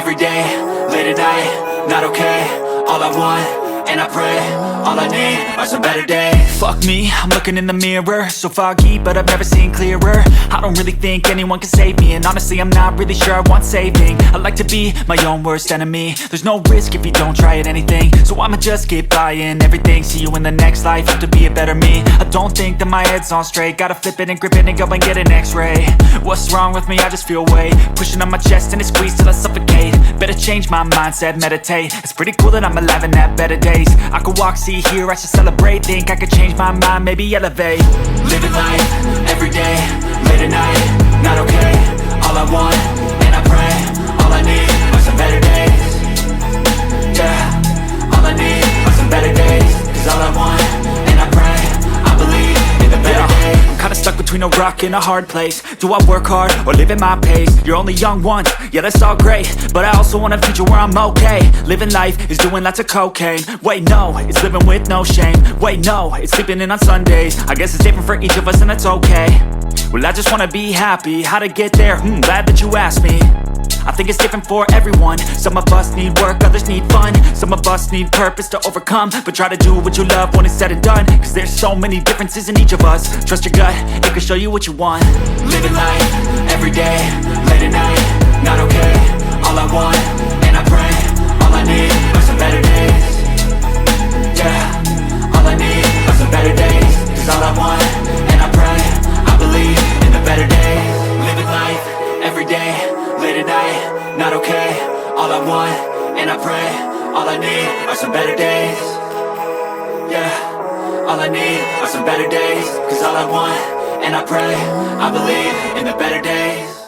every day, late at night, not okay. All I want, and I pray, all I need are some better days. Fuck me, I'm looking in the mirror, so foggy, but I've never seen clearer. I don't really think anyone can save me, and honestly I'm not really sure I want saving. I like to be my own worst enemy. There's no risk if you don't try at anything, so I'ma just keep buying everything. See you in the next life, have to be a better me. I don't think that my head's on straight, gotta flip it and grip it and go and get an x-ray. What's wrong with me? I just feel weight pushing on my chest and it squeezes till I suffocate. Better change my mindset, meditate. It's pretty cool that I'm alive and have better days. I could walk, see, hear, I should celebrate. Think I could change my mind, maybe elevate. Living life, every day, late at night, not okay. All I want, and I pray, all I need are some better days. Yeah, all I need are some better days. Cause all I want, and I pray, I believe in the better days. I'm kinda stuck between a rock and a hard place. Do I work hard or live at my pace? You're only young once, yeah that's all great, but I also want a future where I'm okay. Living life is doing lots of cocaine. Wait no, it's living with no shame. Wait no, it's sleeping in on Sundays. I guess it's different for each of us and that's okay. Well I just wanna be happy, how to get there? Glad that you asked me. I think it's different for everyone. Some of us need work, others need fun. Some of us need purpose to overcome. But try to do what you love when it's said and done. Cause there's so many differences in each of us. Trust your gut, it can show you what you want. Living life, every day, late at night, not okay. All I want, and I pray, all I need are some better days. Yeah, all I need are some better days. Cause all I want, and I pray, I believe in the better days. Living life, every day, late at night, not okay. All I want, and I pray, all I need are some better days. Yeah, all I need are some better days. Cause all I want, and I pray, I believe in the better days.